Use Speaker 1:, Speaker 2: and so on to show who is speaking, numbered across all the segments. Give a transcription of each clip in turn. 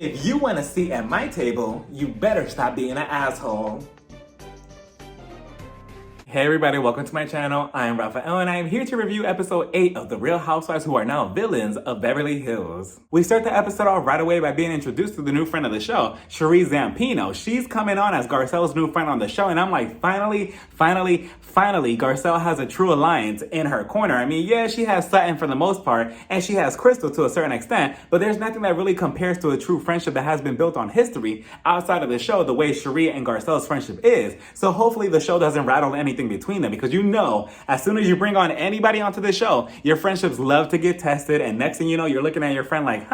Speaker 1: If you want a seat at my table, you better stop being an asshole. Hey everybody, welcome to my channel. I am Raphael and I am here to review episode 8 of The Real Housewives who are now villains of Beverly Hills. We start the episode off right away by being introduced to the new friend of the show, Cherie Zampino. She's coming on as Garcelle's new friend on the show and I'm like, finally, Garcelle has a true alliance in her corner. I mean, yeah, she has Sutton for the most part and she has Crystal to a certain extent, but there's nothing that really compares to a true friendship that has been built on history outside of the show the way Cherie and Garcelle's friendship is. So hopefully the show doesn't rattle anything between them, because you know, as soon as you bring on anybody onto the show, your friendships love to get tested, and next thing you know, you're looking at your friend like,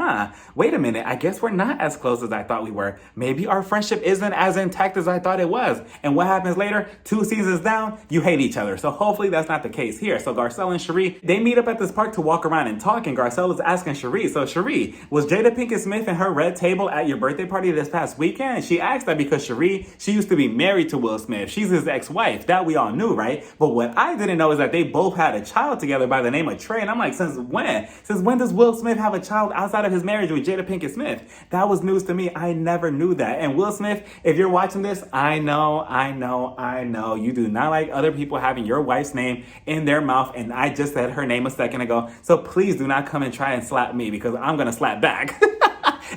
Speaker 1: wait a minute, I guess we're not as close as I thought we were. Maybe our friendship isn't as intact as I thought it was. And what happens later? 2 seasons down, you hate each other. So hopefully that's not the case here. So Garcelle and Cherie, they meet up at this park to walk around and talk, and Garcelle is asking Cherie, so Cherie, was Jada Pinkett Smith and her red table at your birthday party this past weekend? And she asked that because Cherie, she used to be married to Will Smith. She's his ex-wife. That we all knew, right? But what I didn't know is that they both had a child together by the name of Trey. And I'm like, since when? Since when does Will Smith have a child outside of his marriage with Jada Pinkett Smith? That was news to me. I never knew that. And Will Smith, if you're watching this, I know. You do not like other people having your wife's name in their mouth. And I just said her name a second ago. So please do not come and try and slap me, because I'm going to slap back.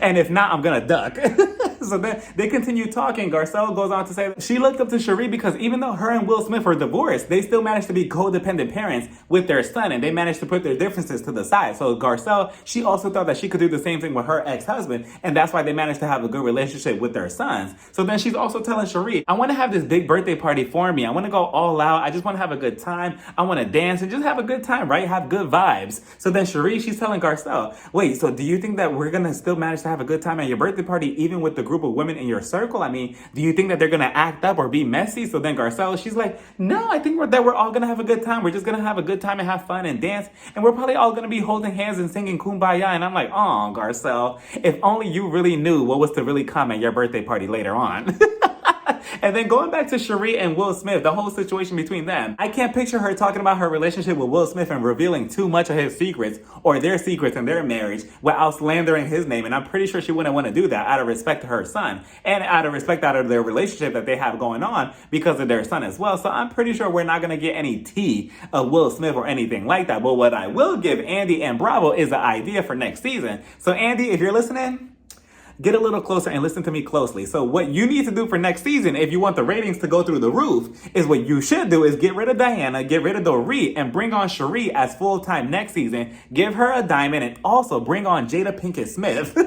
Speaker 1: And if not, I'm going to duck. So then they continue talking. Garcelle goes on to say that she looked up to Cherie because even though her and Will Smith are divorced, they still managed to be codependent parents with their son, and they managed to put their differences to the side. So Garcelle, she also thought that she could do the same thing with her ex-husband, and that's why they managed to have a good relationship with their sons. So then she's also telling Cherie, I want to have this big birthday party for me. I want to go all out. I just want to have a good time. I want to dance and just have a good time, right? Have good vibes. So then Cherie, she's telling Garcelle, wait, so do you think that we're going to still manage to have a good time at your birthday party, even with the group of women in your circle? I mean, do you think that they're going to act up or be messy? So then Garcelle, she's like, no, I think that we're all going to have a good time. We're just going to have a good time and have fun and dance. And we're probably all going to be holding hands and singing Kumbaya. And I'm like, oh, Garcelle, if only you really knew what was to really come at your birthday party later on. And then going back to Cherie and Will Smith, the whole situation between them, I can't picture her talking about her relationship with Will Smith and revealing too much of his secrets or their secrets in their marriage without slandering his name. And I'm pretty sure she wouldn't want to do that out of respect to her son and out of respect out of their relationship that they have going on because of their son as well. So I'm pretty sure we're not going to get any tea of Will Smith or anything like that. But what I will give Andy and Bravo is an idea for next season. So Andy, if you're listening, get a little closer and listen to me closely. So what you need to do for next season, if you want the ratings to go through the roof, is what you should do is get rid of Diana, get rid of Dorit, and bring on Cherie as full-time next season. Give her a diamond and also bring on Jada Pinkett Smith.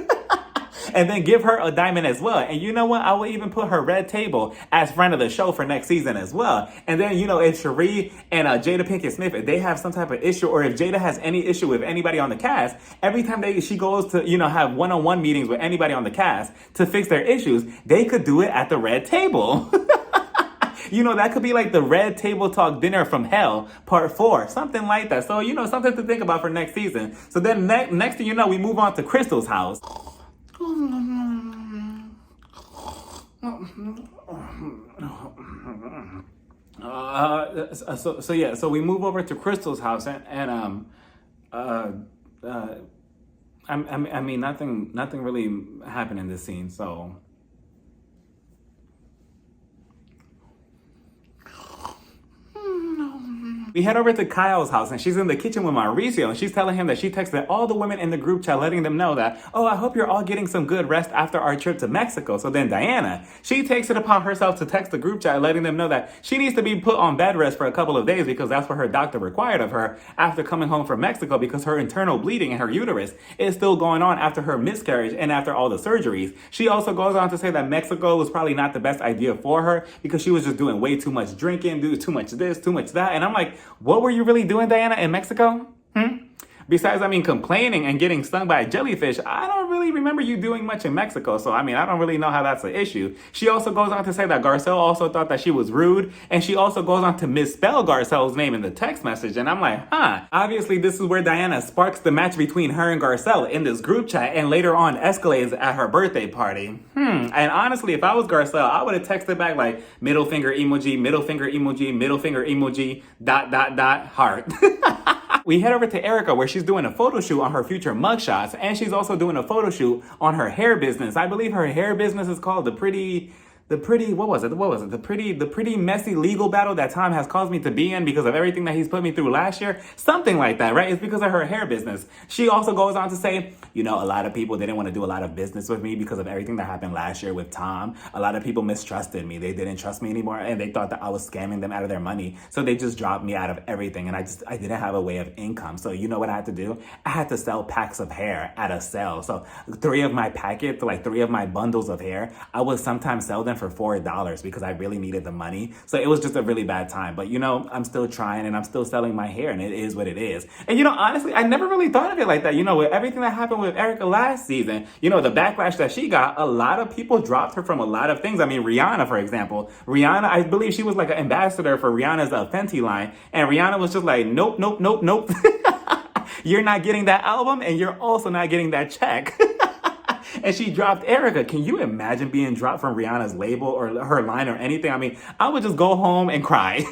Speaker 1: And then give her a diamond as well. And you know what? I will even put her red table as friend of the show for next season as well. And then, you know, if Cherie and Jada Pinkett Smith, if they have some type of issue, or if Jada has any issue with anybody on the cast, every time she goes to, you know, have one-on-one meetings with anybody on the cast to fix their issues, they could do it at the red table. You know, that could be like the Red Table Talk Dinner from Hell, part 4, something like that. So, you know, something to think about for next season. So then next thing you know, we move on to Crystal's house. So we move over to Crystal's house I mean, nothing really happened in this scene, so. We head over to Kyle's house and she's in the kitchen with Mauricio and she's telling him that she texted all the women in the group chat letting them know that, oh, I hope you're all getting some good rest after our trip to Mexico. So then Diana, she takes it upon herself to text the group chat letting them know that she needs to be put on bed rest for a couple of days because that's what her doctor required of her after coming home from Mexico, because her internal bleeding in her uterus is still going on after her miscarriage and after all the surgeries. She also goes on to say that Mexico was probably not the best idea for her because she was just doing way too much drinking, doing too much this, too much that. And I'm like, what were you really doing, Diana, in Mexico? Besides, I mean, complaining and getting stung by a jellyfish, I don't really remember you doing much in Mexico. So, I mean, I don't really know how that's an issue. She also goes on to say that Garcelle also thought that she was rude. And she also goes on to misspell Garcelle's name in the text message. And I'm like, obviously this is where Diana sparks the match between her and Garcelle in this group chat and later on escalates at her birthday party. And honestly, if I was Garcelle, I would have texted back like middle finger emoji, middle finger emoji, middle finger emoji, ... heart. We head over to Erica where she's doing a photo shoot on her future mugshots, and she's also doing a photo shoot on her hair business. I believe her hair business is called what was it? The pretty messy legal battle that Tom has caused me to be in because of everything that he's put me through last year. Something like that, right? It's because of her hair business. She also goes on to say, a lot of people didn't want to do a lot of business with me because of everything that happened last year with Tom. A lot of people mistrusted me. They didn't trust me anymore, and they thought that I was scamming them out of their money. So they just dropped me out of everything, and I didn't have a way of income. So you know what I had to do? I had to sell packs of hair at a sale. So 3 of my packets, like 3 of my bundles of hair, I would sometimes sell them for $4 because I really needed the money. So it was just a really bad time. But I'm still trying, and I'm still selling my hair, and it is what it is. And honestly, I never really thought of it like that. With everything that happened with Erica last season, the backlash that she got, a lot of people dropped her from a lot of things. I mean, Rihanna, for example. Rihanna, I believe she was like an ambassador for Rihanna's Fenty line. And Rihanna was just like, nope, nope, nope, nope. You're not getting that album, and you're also not getting that check. And she dropped Erica. Can you imagine being dropped from Rihanna's label or her line or anything? I mean, I would just go home and cry.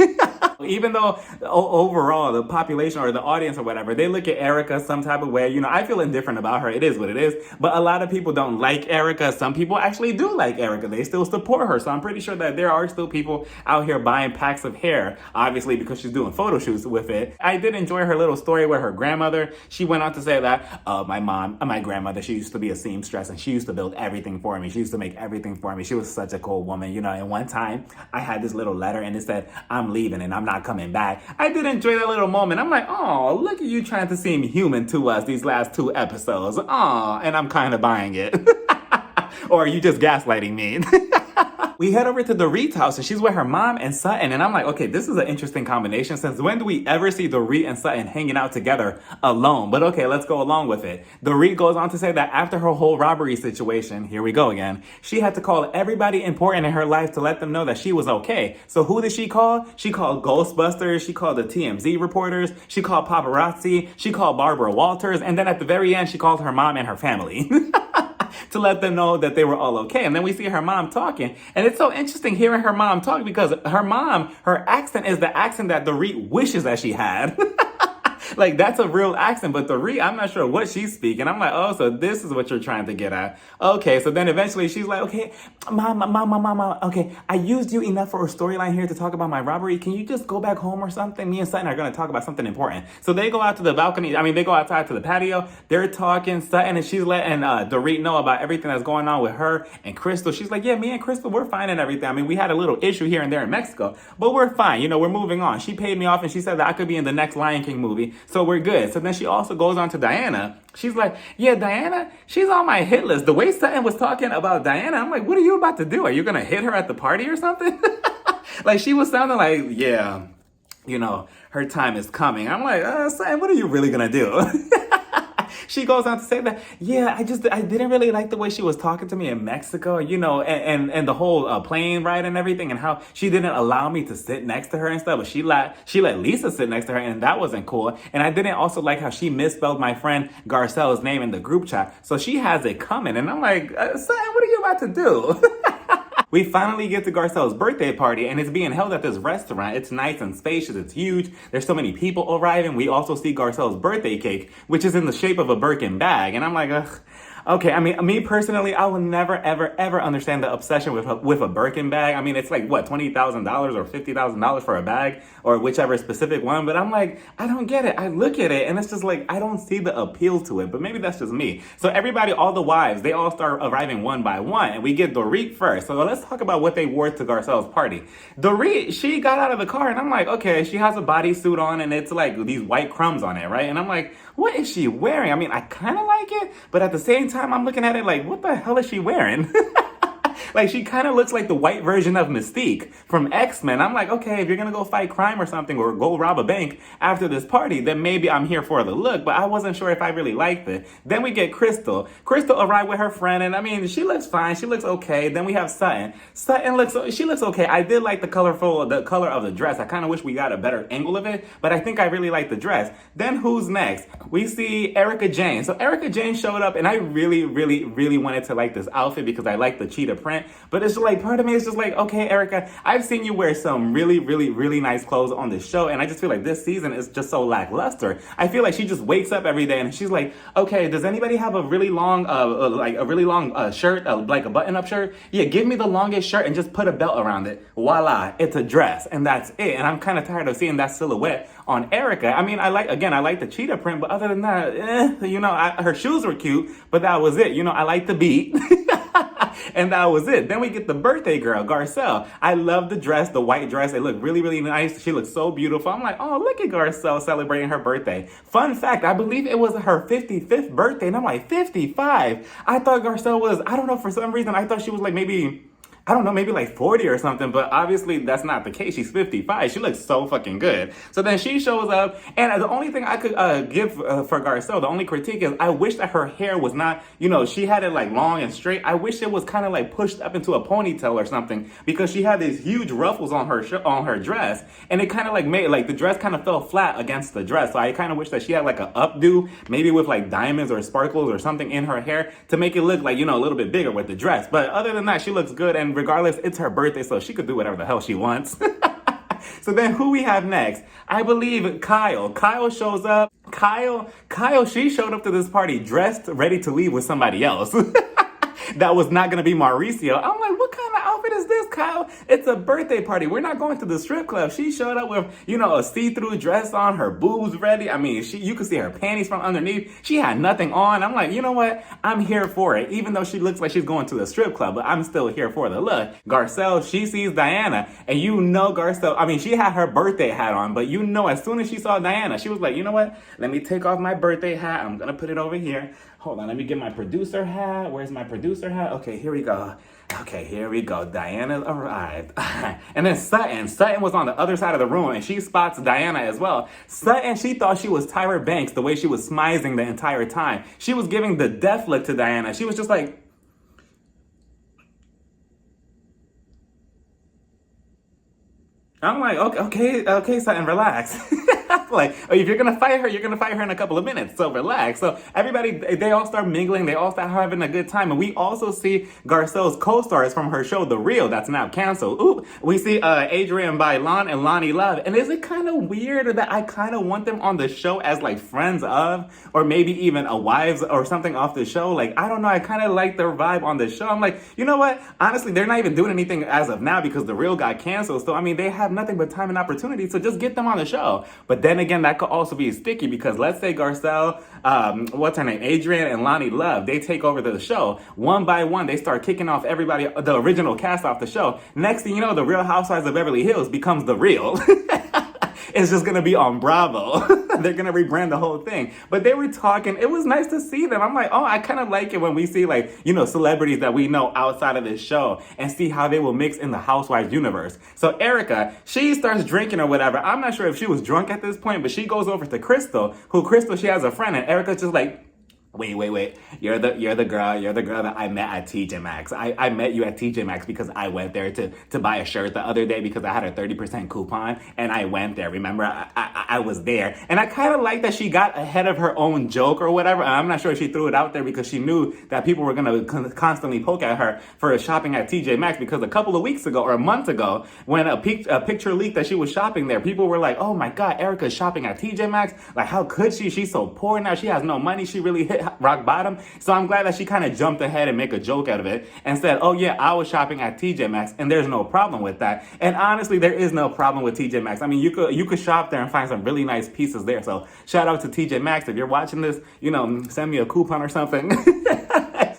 Speaker 1: Even though overall the population or the audience or whatever, they look at Erica some type of way. I feel indifferent about her. It is what it is. But a lot of people don't like Erica. Some people actually do like Erica. They still support her. So I'm pretty sure that there are still people out here buying packs of hair, obviously because she's doing photo shoots with it. I did enjoy her little story with her grandmother. She went on to say that my grandmother, she used to be a seamstress, and she used to build everything for me. She used to make everything for me. She was such a cool woman. And one time I had this little letter and it said, I'm leaving and I'm not coming back. I did enjoy that little moment. I'm like, oh, look at you trying to seem human to us these last 2 episodes. Oh, and I'm kind of buying it. Or are you just gaslighting me? We head over to Dorit's house, and she's with her mom and Sutton. And I'm like, okay, this is an interesting combination. Since when do we ever see Dorit and Sutton hanging out together alone? But okay, let's go along with it. Dorit goes on to say that after her whole robbery situation, here we go again, she had to call everybody important in her life to let them know that she was okay. So who did she call? She called Ghostbusters. She called the TMZ reporters. She called paparazzi. She called Barbara Walters. And then at the very end, she called her mom and her family. To let them know that they were all okay. And then we see her mom talking. And it's so interesting hearing her mom talk because her accent is the accent that Dorit wishes that she had. Like, that's a real accent, but Dorit, I'm not sure what she's speaking. I'm like, oh, so this is what you're trying to get at. Okay, so then eventually she's like, okay, mama, okay, I used you enough for a storyline here to talk about my robbery. Can you just go back home or something? Me and Sutton are going to talk about something important. So they go out to the balcony. They go outside to the patio. They're talking, Sutton, and she's letting Dorit know about everything that's going on with her and Crystal. She's like, yeah, me and Crystal, we're fine and everything. We had a little issue here and there in Mexico, but we're fine. We're moving on. She paid me off, and she said that I could be in the next Lion King movie. So we're good. So then she also goes on to Diana. She's like, yeah, Diana, she's on my hit list. The way Sutton was talking about Diana, I'm like, what are you about to do? Are you going to hit her at the party or something? Like, she was sounding like, yeah, her time is coming. I'm like, Sutton, what are you really going to do? She goes on to say that, yeah, I didn't really like the way she was talking to me in Mexico, and the whole plane ride and everything, and how she didn't allow me to sit next to her and stuff, but she let Lisa sit next to her, and that wasn't cool. And I didn't also like how she misspelled my friend Garcelle's name in the group chat, so she has it coming. And I'm like, Sutton, what are you about to do? We finally get to Garcelle's birthday party, and it's being held at this restaurant. It's nice and spacious. It's huge. There's so many people arriving. We also see Garcelle's birthday cake, which is in the shape of a Birkin bag. And I'm like, ugh. Okay, me personally, I will never, ever, ever understand the obsession with a Birkin bag. It's like, what, $20,000 or $50,000 for a bag, or whichever specific one. But I'm like, I don't get it. I look at it, and it's just like, I don't see the appeal to it. But maybe that's just me. So everybody, all the wives, they all start arriving one by one, and we get Dorit first. So let's talk about what they wore to Garcelle's party. Dorit, she got out of the car, and I'm like, okay, she has a bodysuit on, and it's like these white crumbs on it, right? And I'm like, what is she wearing? I kind of like it, but at the same time, I'm looking at it like, what the hell is she wearing? Like, she kind of looks like the white version of Mystique from X-Men. I'm like, okay, if you're going to go fight crime or something, or go rob a bank after this party, then maybe I'm here for the look, but I wasn't sure if I really liked it. Then we get Crystal. Crystal arrived with her friend, and she looks fine. She looks okay. Then we have Sutton. She looks okay. I did like the color of the dress. I kind of wish we got a better angle of it, but I think I really like the dress. Then who's next? We see Erica Jane. So Erica Jane showed up, and I really, really, really wanted to like this outfit because I like the cheetah print. But it's like, part of me is just like, okay, Erica, I've seen you wear some really, really, really nice clothes on this show, and I just feel like this season is just so lackluster. I feel like she just wakes up every day and she's like, okay, does anybody have a really long, shirt, like a button-up shirt? Yeah, give me the longest shirt and just put a belt around it. Voila, it's a dress, and that's it. And I'm kind of tired of seeing that silhouette on Erica. I mean, I like the cheetah print, but other than that, her shoes were cute, but that was it. I like the beat. And that was it. Then we get the birthday girl, Garcelle. I love the dress, the white dress. It looked really, really nice. She looked so beautiful. I'm like, oh, look at Garcelle celebrating her birthday. Fun fact, I believe it was her 55th birthday. And I'm like, 55? I thought Garcelle was, I don't know, for some reason, I thought she was like maybe like 40 or something, but obviously that's not the case. She's 55. She looks so fucking good. So then she shows up, and the only thing I could give for Garcelle, the only critique is I wish that her hair was not, she had it like long and straight. I wish it was kind of like pushed up into a ponytail or something, because she had these huge ruffles on her dress, and it kind of like made, like, the dress kind of fell flat against the dress. So I kind of wish that she had like an updo, maybe with like diamonds or sparkles or something in her hair to make it look like, a little bit bigger with the dress. But other than that, she looks good, and regardless, it's her birthday, so she could do whatever the hell she wants. So then who we have next? I believe Kyle. Kyle shows up. Kyle, she showed up to this party dressed, ready to leave with somebody else. That was not going to be Mauricio. I'm like, what kind of outfit is this, Kyle? It's a birthday party. We're not going to the strip club. She showed up with, a see-through dress on, her boobs ready. I mean, you could see her panties from underneath. She had nothing on. I'm like, you know what? I'm here for it. Even though she looks like she's going to a strip club, but I'm still here for the look. Garcelle, she sees Diana, and Garcelle, I mean, she had her birthday hat on, but as soon as she saw Diana, she was like, you know what? Let me take off my birthday hat. I'm going to put it over here. Hold on, let me get my producer hat. Where's my producer hat? Okay, here we go. Diana arrived. And then Sutton was on the other side of the room, and she spots Diana as well. Sutton, she thought she was Tyra Banks the way she was smizing the entire time. She was giving the death look to Diana. She was just like, I'm like, okay, Sutton, relax. Like, if you're gonna fight her, you're gonna fight her in a couple of minutes, so relax. So everybody, they all start mingling, they all start having a good time, and we also see Garcelle's co-stars from her show, The Real, that's now canceled. Ooh, we see Adrienne Bailon and Lonnie Love, and is it kind of weird that I kind of want them on the show as like friends of, or maybe even a wives or something off the show? Like, I don't know, I kind of like their vibe on the show. I'm like, you know what? Honestly, they're not even doing anything as of now because The Real got canceled. So I mean, they have nothing but time and opportunity, so just get them on the show. But then again, that could also be sticky because let's say Garcelle, what's her name, Adrienne and Lonnie Love, they take over the show. One by one, they start kicking off everybody, the original cast off the show. Next thing you know, the Real Housewives of Beverly Hills becomes The Real. It's just going to be on Bravo. They're going to rebrand the whole thing. But they were talking. It was nice to see them. I'm like, oh, I kind of like it when we see, like, celebrities that we know outside of this show and see how they will mix in the Housewives universe. So Erica, she starts drinking or whatever. I'm not sure if she was drunk at this point, but she goes over to Crystal, she has a friend, and Erica's just like, Wait. You're the girl that I met at TJ Maxx. I met you at TJ Maxx because I went there to buy a shirt the other day because I had a 30% coupon and I went there. Remember, I was there. And I kind of like that she got ahead of her own joke or whatever. I'm not sure if she threw it out there because she knew that people were going to constantly poke at her for shopping at TJ Maxx, because a couple of weeks ago or a month ago when a picture leaked that she was shopping there, people were like, oh my God, Erica's shopping at TJ Maxx. Like, how could she? She's so poor now. She has no money. She really hit rock bottom. So I'm glad that she kind of jumped ahead and make a joke out of it and said, oh yeah, I was shopping at TJ Maxx, and there's no problem with that. And honestly, there is no problem with TJ Maxx. I mean, you could shop there and find some really nice pieces there. So shout out to TJ Maxx. If you're watching this, send me a coupon or something.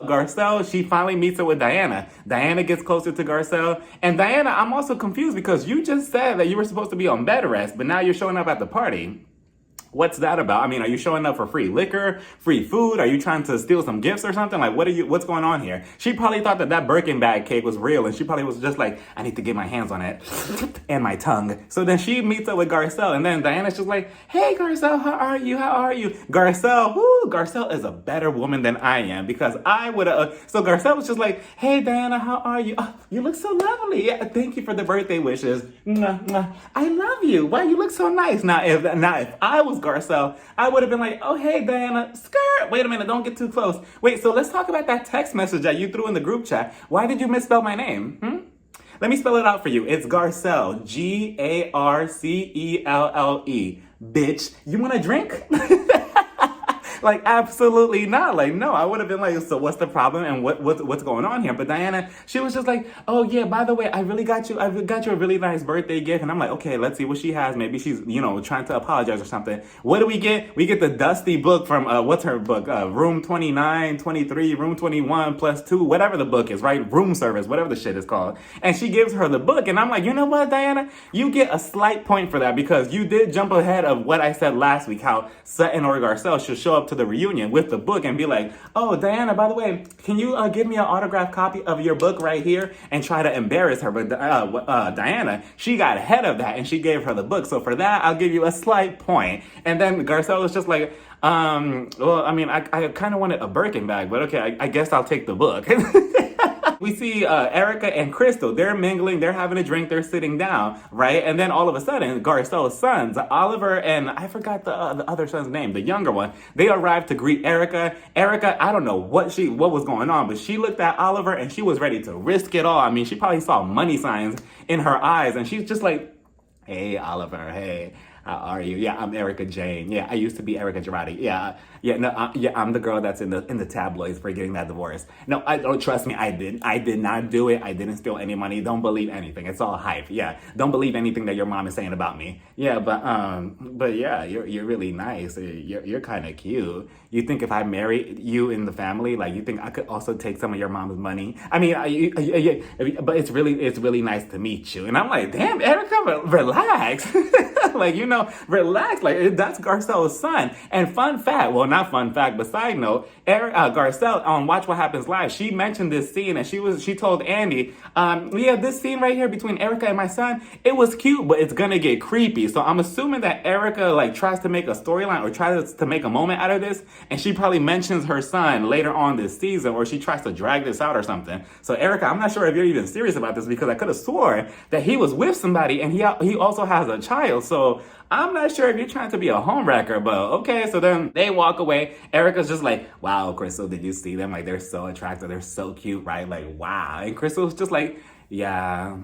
Speaker 1: Garcelle, she finally meets up with Diana. Diana gets closer to Garcelle. And Diana, I'm also confused because you just said that you were supposed to be on bed rest, but now you're showing up at the party. What's that about? I mean, are you showing up for free liquor, free food? Are you trying to steal some gifts or something? Like, what's going on here? She probably thought that Birkin bag cake was real, and she probably was just like, I need to get my hands on it and my tongue. So then she meets up with Garcelle, and then Diana's just like, hey, Garcelle, how are you? Garcelle is a better woman than I am, because I would have, so Garcelle was just like, hey, Diana, how are you? Oh, you look so lovely. Yeah, thank you for the birthday wishes. Mwah, mwah. I love you. Wow, you look so nice. Now, if I was Garcelle, I would have been like, oh, hey, Diana, skirt. Wait a minute, don't get too close. Wait, so let's talk about that text message that you threw in the group chat. Why did you misspell my name? Let me spell it out for you. It's Garcelle, Garcelle. Bitch, you want a drink? Like, absolutely not. Like, no, I would have been like, so what's the problem and what's going on here? But Diana, she was just like, oh yeah, by the way, I got you a really nice birthday gift. And I'm like, okay, let's see what she has. Maybe she's, trying to apologize or something. What do we get? We get the dusty book from, what's her book? Room 29, 23, room 21 plus 2, whatever the book is, right? Room service, whatever the shit is called. And she gives her the book. And I'm like, you know what, Diana? You get a slight point for that because you did jump ahead of what I said last week, how Sutton or Garcelle should show up to the reunion with the book and be like, oh, Diana, by the way, can you give me an autographed copy of your book right here, and try to embarrass her? But Diana, she got ahead of that and she gave her the book. So for that, I'll give you a slight point. And then Garcelle was just like, well, I mean, I kind of wanted a Birkin bag, but okay, I guess I'll take the book. We see Erica and Crystal. They're mingling. They're having a drink. They're sitting down, right? And then all of a sudden, Garcelle's sons, Oliver and I forgot the other son's name, the younger one. They arrived to greet Erica. Erica, I don't know what was going on, but she looked at Oliver and she was ready to risk it all. I mean, she probably saw money signs in her eyes, and she's just like, hey, Oliver, hey. How are you? Yeah, I'm Erica Jane. Yeah, I used to be Erica Girardi. Yeah, I'm the girl that's in the tabloids for getting that divorce. No, don't trust me. I did not do it. I didn't steal any money. Don't believe anything. It's all hype. Yeah, don't believe anything that your mom is saying about me. Yeah, but yeah, you're really nice. You're kind of cute. You think if I married you in the family, like you think I could also take some of your mom's money? I mean, but it's really nice to meet you. And I'm like, damn, Erica, relax. Like, relax. Like, that's Garcelle's son. And fun fact, well, not fun fact, but side note, Garcelle on Watch What Happens Live, she mentioned this scene and she told Andy, yeah, this scene right here between Erica and my son, it was cute, but it's gonna get creepy. So I'm assuming that Erica like tries to make a storyline or tries to make a moment out of this, and she probably mentions her son later on this season, or she tries to drag this out or something. So Erica, I'm not sure if you're even serious about this, because I could have swore that he was with somebody and he also has a child. So I'm not sure if you're trying to be a homewrecker, but okay. So then they walk away. Erica's just like, wow, Crystal, did you see them? Like, they're so attractive. They're so cute, right? Like, wow. And Crystal's just like, yeah.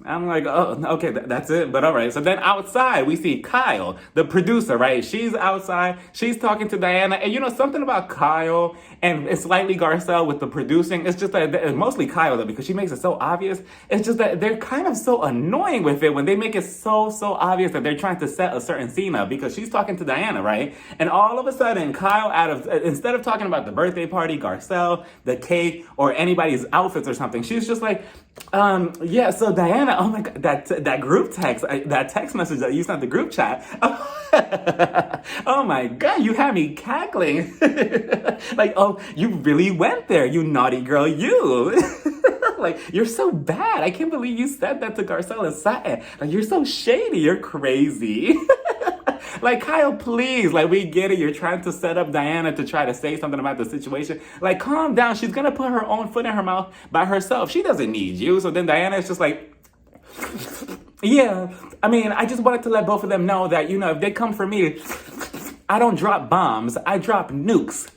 Speaker 1: I'm like, oh, okay, that's it. But all right. So then outside, we see Kyle, the producer, right? She's outside. She's talking to Diana. And something about Kyle and slightly Garcelle with the producing. It's just that, mostly Kyle, though, because she makes it so obvious. It's just that they're kind of so annoying with it when they make it so obvious that they're trying to set a certain scene up, because she's talking to Diana, right? And all of a sudden, Kyle, instead of talking about the birthday party, Garcelle, the cake, or anybody's outfits or something, she's just like, yeah, so Diana, oh my God, that group text, that text message that you sent the group chat. Oh my God, you had me cackling. Like, oh, you really went there, you naughty girl, you. Like, you're so bad. I can't believe you said that to Garcelle and Sutton. Like, you're so shady, you're crazy. Like, Kyle, please, like, we get it. You're trying to set up Diana to try to say something about the situation. Like, calm down. She's going to put her own foot in her mouth by herself. She doesn't need you. So then Diana is just like, yeah, I mean, I just wanted to let both of them know that, if they come for me, I don't drop bombs. I drop nukes.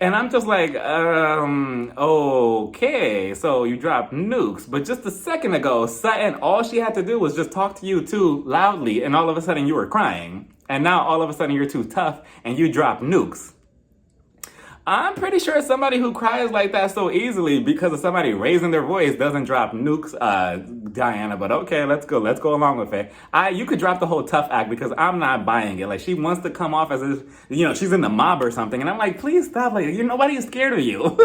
Speaker 1: And I'm just like, okay, so you dropped nukes. But just a second ago, Sutton, all she had to do was just talk to you too loudly, and all of a sudden you were crying. And now all of a sudden you're too tough and you drop nukes. I'm pretty sure somebody who cries like that so easily because of somebody raising their voice doesn't drop nukes, Diana. But okay, let's go along with it. You could drop the whole tough act, because I'm not buying it. Like, she wants to come off as if, she's in the mob or something. And I'm like, please stop. Like, nobody is scared of you.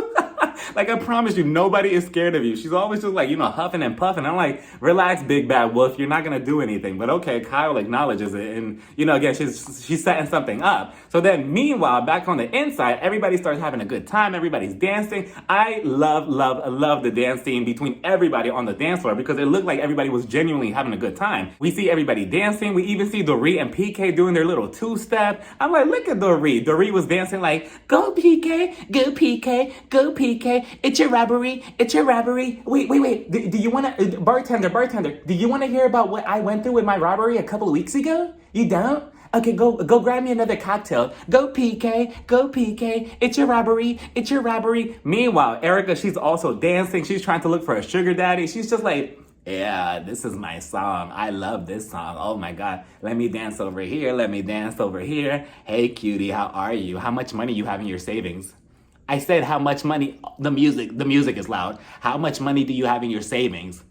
Speaker 1: Like, I promise you, nobody is scared of you. She's always just like, huffing and puffing. I'm like, relax, big bad wolf. You're not going to do anything. But okay, Kyle acknowledges it. And, again, she's setting something up. So then, meanwhile, back on the inside, everybody starts having a good time. Everybody's dancing. I love the dance scene between everybody on the dance floor, because it looked like everybody was genuinely having a good time. We see everybody dancing. We even see Dorit and PK doing their little two-step. I'm like, look at Dorit. Dorit was dancing like, go PK, go PK, go PK. PK, it's your robbery. It's your robbery. Wait. Do you want to, bartender, do you want to hear about what I went through with my robbery a couple of weeks ago? You don't? Okay, go grab me another cocktail. Go PK, it's your robbery, it's your robbery. Meanwhile, Erica, she's also dancing. She's trying to look for a sugar daddy. She's just like, yeah, this is my song. I love this song. Oh my God. Let me dance over here. Let me dance over here. Hey cutie, how are you? How much money you have in your savings? I said how much money, the music is loud. How much money do you have in your savings?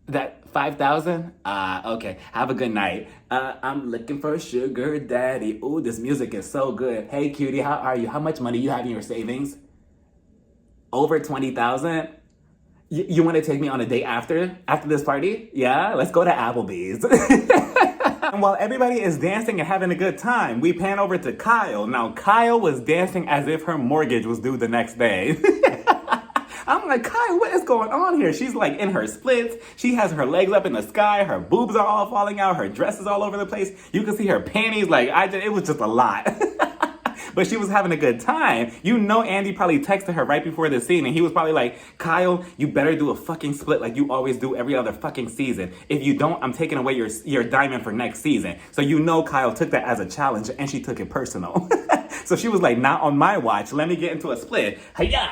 Speaker 1: That 5,000? Okay. Have a good night. I'm looking for a sugar daddy. Ooh, this music is so good. Hey, cutie, how are you? How much money you have in your savings? Over 20,000? You want to take me on a date after this party? Yeah, let's go to Applebee's. And while everybody is dancing and having a good time, we pan over to Kyle. Now, Kyle was dancing as if her mortgage was due the next day. I'm like, Kyle, what is going on here? She's like in her splits. She has her legs up in the sky. Her boobs are all falling out. Her dress is all over the place. You can see her panties. Like, it was just a lot. But she was having a good time. You know Andy probably texted her right before the scene and he was probably like, Kyle, you better do a fucking split like you always do every other fucking season. If you don't, I'm taking away your diamond for next season. So you know Kyle took that as a challenge and she took it personal. So she was like, not on my watch. Let me get into a split. Hiya!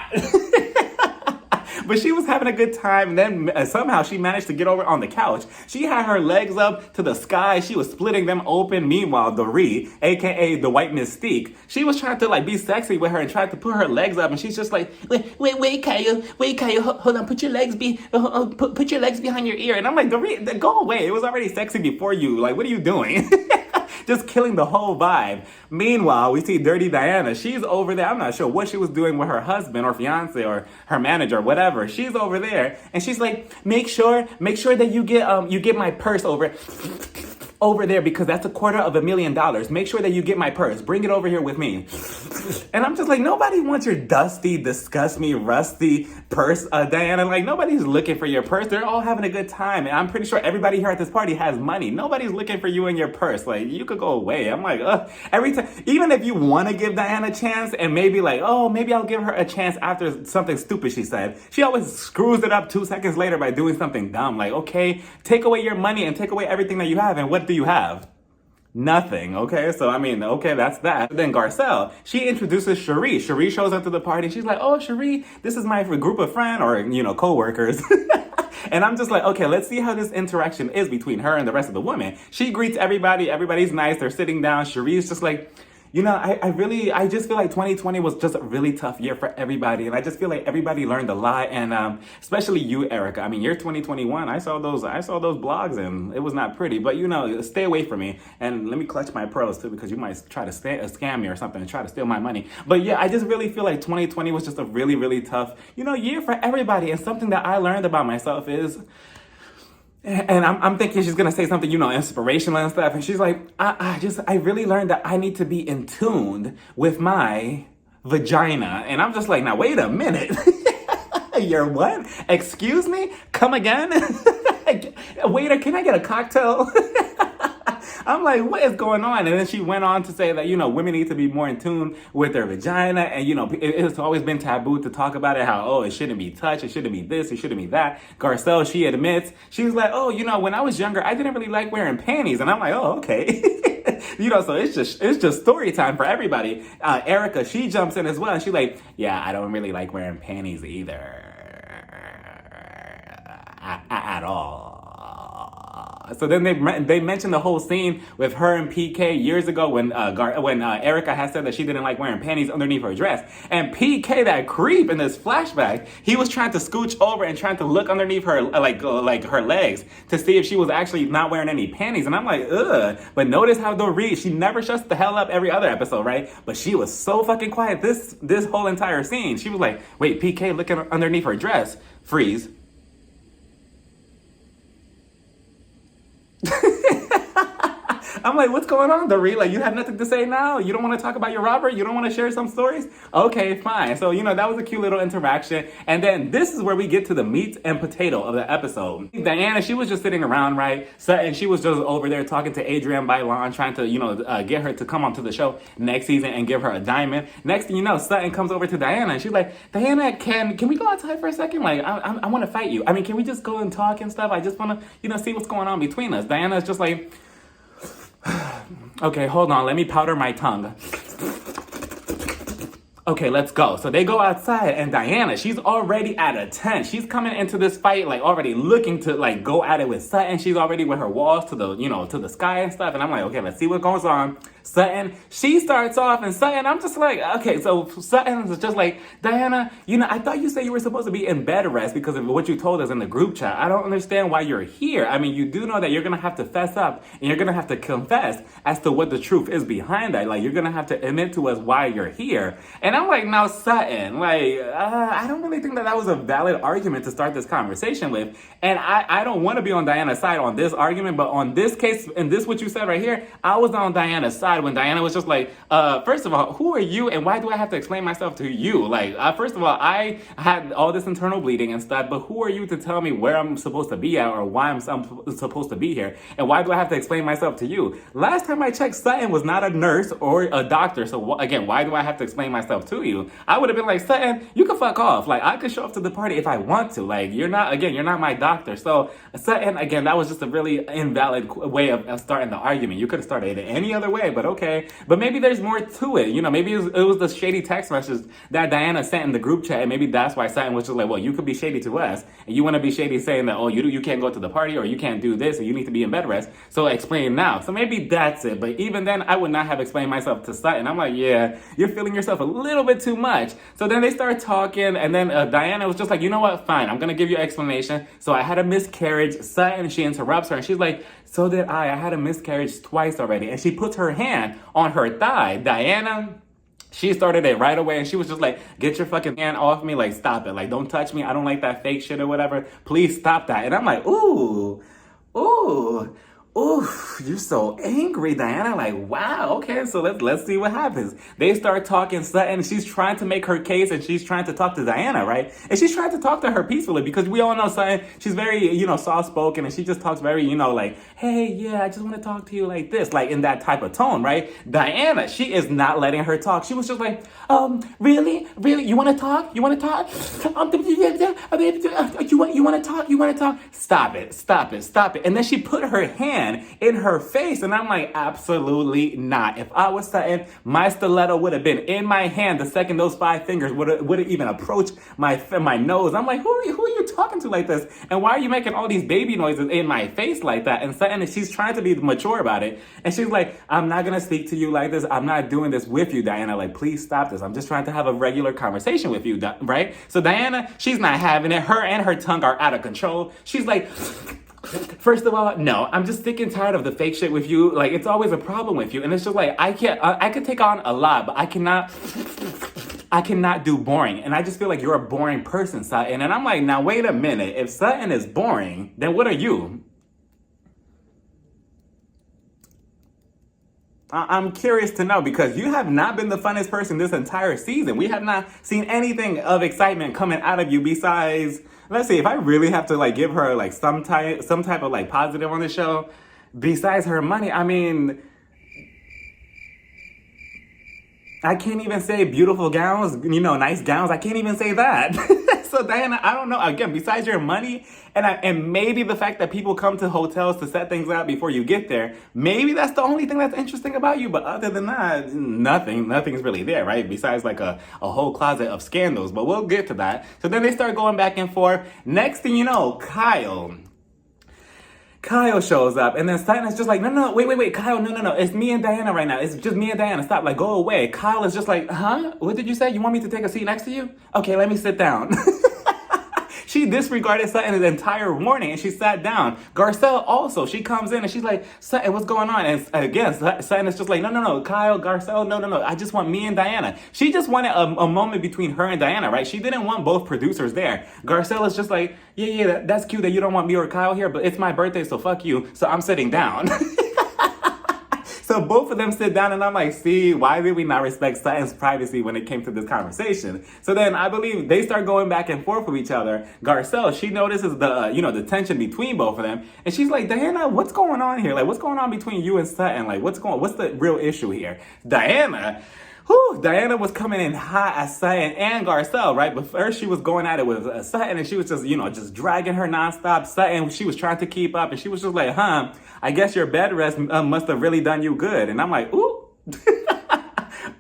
Speaker 1: But she was having a good time, and then somehow she managed to get over on the couch. She had her legs up to the sky. She was splitting them open. Meanwhile, Doree, aka the White Mystique, she was trying to like be sexy with her and tried to put her legs up, and she's just like, wait, Kyle, hold on, put your legs put your legs behind your ear. And I'm like, Doree, go away. It was already sexy before you. Like, what are you doing? Just killing the whole vibe. Meanwhile, we see Dirty Diana. She's over there. I'm not sure what she was doing with her husband or fiance or her manager or whatever. She's over there and she's like, make sure that you get my purse over there because that's $250,000. Make sure that you get my purse. Bring it over here with me. And I'm just like, nobody wants your dusty, disgust me, rusty purse, Diana. Like, nobody's looking for your purse. They're all having a good time. And I'm pretty sure everybody here at this party has money. Nobody's looking for you and your purse. Like, you could go away. I'm like, every time, even if you want to give Diana a chance and maybe like, oh, maybe I'll give her a chance after something stupid she said. She always screws it up 2 seconds later by doing something dumb. Like, okay, take away your money and take away everything that you have. And what do you have? Nothing, okay? So, I mean, okay, that's that. Then Garcelle, she introduces Cherie. Cherie shows up to the party. She's like, oh, Cherie, this is my group of friends or, co-workers. And I'm just like, okay, let's see how this interaction is between her and the rest of the women. She greets everybody. Everybody's nice. They're sitting down. Cherie's just like, I just feel like 2020 was just a really tough year for everybody. And I just feel like everybody learned a lot. And especially you, Erica. I mean, you're 2021. I saw those blogs and it was not pretty. But, stay away from me. And let me clutch my pearls, too, because you might try to scam me or something and try to steal my money. But, yeah, I just really feel like 2020 was just a really, really tough, year for everybody. And something that I learned about myself is... And I'm thinking she's gonna say something, inspirational and stuff. And she's like, I really learned that I need to be in tune with my vagina. And I'm just like, now wait a minute. You're what? Excuse me? Come again? Waiter, can I get a cocktail? I'm like, what is going on? And then she went on to say that, women need to be more in tune with their vagina. And, it's always been taboo to talk about it, how, it shouldn't be touched. It shouldn't be this. It shouldn't be that. Garcelle, she admits, she's like, when I was younger, I didn't really like wearing panties. And I'm like, oh, okay. So it's just story time for everybody. Erica, she jumps in as well. And she's like, yeah, I don't really like wearing panties either. At all. So then they mentioned the whole scene with her and PK years ago when Erica had said that she didn't like wearing panties underneath her dress. And PK, that creep in this flashback, he was trying to scooch over and trying to look underneath her, like her legs to see if she was actually not wearing any panties. And I'm like, ugh. But notice how Doree, she never shuts the hell up every other episode, right? But she was so fucking quiet this whole entire scene. She was like, wait, PK looking underneath her dress. Freeze. I'm like, what's going on, Dorit? Like, you have nothing to say now? You don't want to talk about your robber? You don't want to share some stories? Okay, fine. So, that was a cute little interaction. And then this is where we get to the meat and potato of the episode. Diana, she was just sitting around, right? And she was just over there talking to Adrienne Bailon, trying to, get her to come onto the show next season and give her a diamond. Next thing you know, Sutton comes over to Diana and she's like, Diana, can we go outside for a second? Like, I want to fight you. I mean, can we just go and talk and stuff? I just want to, see what's going on between us. Diana's just like, okay, hold on. Let me powder my tongue. Okay, let's go. So they go outside and Diana, she's already at a 10. She's coming into this fight, like already looking to like go at it with Sutton. She's already with her walls to the, to the sky and stuff. And I'm like, okay, let's see what goes on. Sutton, she starts off and Sutton, I'm just like, okay, so Sutton is just like, Diana, I thought you said you were supposed to be in bed rest because of what you told us in the group chat. I don't understand why you're here. I mean, you do know that you're going to have to fess up and you're going to have to confess as to what the truth is behind that. Like, you're going to have to admit to us why you're here. And I'm like, now Sutton, like, I don't really think that was a valid argument to start this conversation with. And I don't want to be on Diana's side on this argument, but on this case, and this what you said right here, I was on Diana's side when Diana was just like, first of all, who are you and why do I have to explain myself to you? Like, first of all, I had all this internal bleeding and stuff, but who are you to tell me where I'm supposed to be at or why I'm supposed to be here? And why do I have to explain myself to you? Last time I checked, Sutton was not a nurse or a doctor. So again, why do I have to explain myself to you? I would have been like, Sutton, you can fuck off. Like, I could show up to the party if I want to. Like, you're not my doctor. So Sutton, again, that was just a really invalid way of starting the argument. You could have started it any other way, but okay. But maybe there's more to it. Maybe it was the shady text message that Diana sent in the group chat. And maybe that's why Sutton was just like, well, you could be shady to us. And you want to be shady saying that, oh, you can't go to the party or you can't do this or you need to be in bed rest. So explain now. So maybe that's it. But even then, I would not have explained myself to Sutton. I'm like, yeah, you're feeling yourself a little bit too much. So then they start talking. And then Diana was just like, you know what? Fine. I'm going to give you an explanation. So I had a miscarriage. Sutton, she interrupts her and she's like, so did I. I had a miscarriage twice already. And she puts her hand on her thigh. Diana, she started it right away and she was just like, get your fucking hand off me. Like, stop it. Like, don't touch me. I don't like that fake shit or whatever. Please stop that. And I'm like, ooh, you're so angry, Diana. Like, wow, okay, so let's see what happens. They start talking, Sutton, she's trying to make her case and she's trying to talk to Diana, right? And she's trying to talk to her peacefully because we all know Sutton, she's very, soft-spoken and she just talks very, like, hey, yeah, I just want to talk to you like this, like in that type of tone, right? Diana, she is not letting her talk. She was just like, really? You want to talk? You want to talk? You want to talk? You want to talk? Stop it. And then she put her hand in her face and I'm like, absolutely not. If I was Sutton, my stiletto would have been in my hand the second those 5 fingers would have even approached my nose. I'm like, who are you talking to like this? And why are you making all these baby noises in my face like that? And Sutton, she's trying to be mature about it. And she's like, I'm not going to speak to you like this. I'm not doing this with you, Diana. Like, please stop this. I'm just trying to have a regular conversation with you, right? So Diana, she's not having it. Her and her tongue are out of control. She's like, first of all, no, I'm just sick and tired of the fake shit with you. Like, it's always a problem with you. And it's just like, I could take on a lot, but I cannot do boring. And I just feel like you're a boring person, Sutton. And I'm like, now, wait a minute. If Sutton is boring, then what are you? I'm curious to know because you have not been the funnest person this entire season. We have not seen anything of excitement coming out of you besides, let's see, if I really have to like give her like some type of like positive on the show, besides her money, I mean, I can't even say beautiful gowns, nice gowns. I can't even say that. So Diana, I don't know. Again, besides your money and maybe the fact that people come to hotels to set things out before you get there, maybe that's the only thing that's interesting about you. But other than that, nothing's really there, right? Besides like a whole closet of scandals. But we'll get to that. So then they start going back and forth. Next thing you know, Kyle shows up, and then Sutton is just like, no, wait, Kyle, no, it's me and Diana right now. It's just me and Diana. Stop, like, go away. Kyle is just like, huh? What did you say? You want me to take a seat next to you? Okay, let me sit down. She disregarded Sutton's entire warning and she sat down. Garcelle also, she comes in and she's like, Sutton, what's going on? And again, Sutton is just like, no, Kyle, Garcelle, no. I just want me and Diana. She just wanted a moment between her and Diana, right? She didn't want both producers there. Garcelle is just like, yeah, that's cute that you don't want me or Kyle here, but it's my birthday, so fuck you. So I'm sitting down. So both of them sit down and I'm like, see, why did we not respect Sutton's privacy when it came to this conversation? So then I believe they start going back and forth with each other. Garcelle, she notices the tension between both of them. And she's like, Diana, what's going on here? Like, what's going on between you and Sutton? Like, what's the real issue here? Diana was coming in hot at Sutton and Garcelle, right? But first she was going at it with Sutton and she was just dragging her nonstop. Sutton, she was trying to keep up and she was just like, I guess your bed rest must have really done you good. And I'm like, ooh.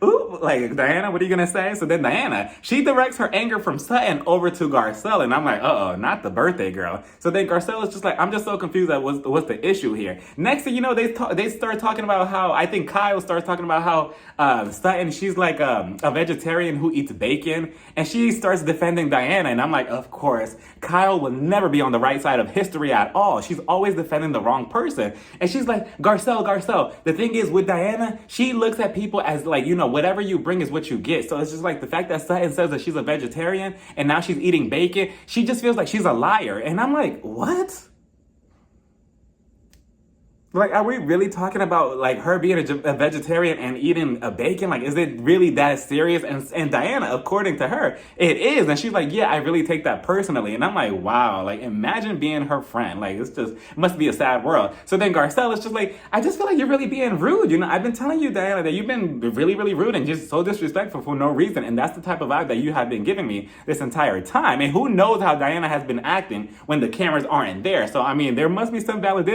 Speaker 1: Ooh, like, Diana, what are you gonna say? So then Diana, she directs her anger from Sutton over to Garcelle, and I'm like, not the birthday girl. So then Garcelle is just like, I'm just so confused at what's the issue here. Next thing you know, they start talking about how, I think Kyle starts talking about how Sutton, she's like a vegetarian who eats bacon, and she starts defending Diana, and I'm like, of course, Kyle will never be on the right side of history at all. She's always defending the wrong person. And she's like, Garcelle, the thing is with Diana, she looks at people as like, whatever you bring is what you get. So it's just like the fact that Sutton says that she's a vegetarian and now she's eating bacon, she just feels like she's a liar. And I'm like, what? Like, are we really talking about, like, her being a vegetarian and eating a bacon? Like, is it really that serious? And Diana, according to her, it is. And she's like, yeah, I really take that personally. And I'm like, wow, like, imagine being her friend. Like, it must be a sad world. So then Garcelle is just like, I just feel like you're really being rude. I've been telling you, Diana, that you've been really, really rude and just so disrespectful for no reason. And that's the type of vibe that you have been giving me this entire time. And who knows how Diana has been acting when the cameras aren't there. So, I mean, there must be some valid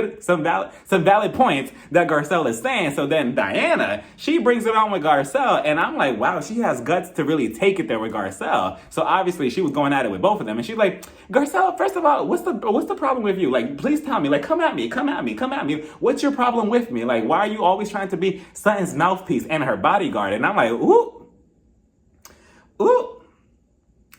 Speaker 1: points that Garcelle is saying. So then Diana, she brings it on with Garcelle, and I'm like, wow, she has guts to really take it there with Garcelle. So obviously she was going at it with both of them, and she's like, Garcelle, first of all, what's the problem with you? Like, please tell me. Like, come at me. What's your problem with me? Like, why are you always trying to be Sutton's mouthpiece and her bodyguard? And I'm like, ooh.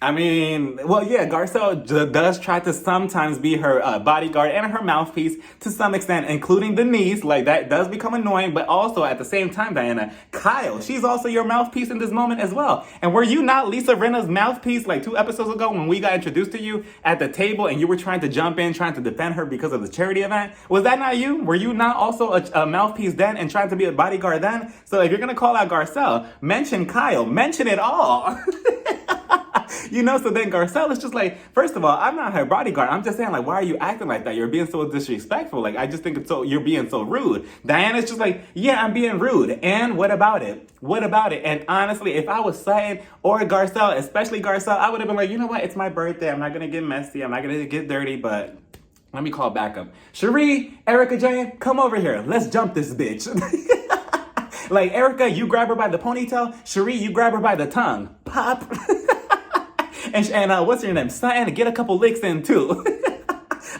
Speaker 1: I mean, well, yeah, Garcelle does try to sometimes be her bodyguard and her mouthpiece to some extent, including the niece. Like, that does become annoying, but also at the same time, Diana, Kyle, she's also your mouthpiece in this moment as well. And were you not Lisa Rinna's mouthpiece like 2 episodes ago when we got introduced to you at the table and you were trying to jump in, trying to defend her because of the charity event? Was that not you? Were you not also a mouthpiece then and trying to be a bodyguard then? So if you're going to call out Garcelle, mention Kyle, mention it all. So then Garcelle is just like, first of all, I'm not her bodyguard. I'm just saying, like, why are you acting like that? You're being so disrespectful. Like, I just think you're being so rude. Diana's just like, yeah, I'm being rude. And what about it? And honestly, if I was Sutton or Garcelle, especially Garcelle, I would have been like, you know what? It's my birthday. I'm not going to get messy. I'm not going to get dirty, but let me call back up. Cherie, Erica Jane, come over here. Let's jump this bitch. Like, Erica, you grab her by the ponytail. Cherie, you grab her by the tongue. Pop. And what's your name? Sutton, get a couple licks in too.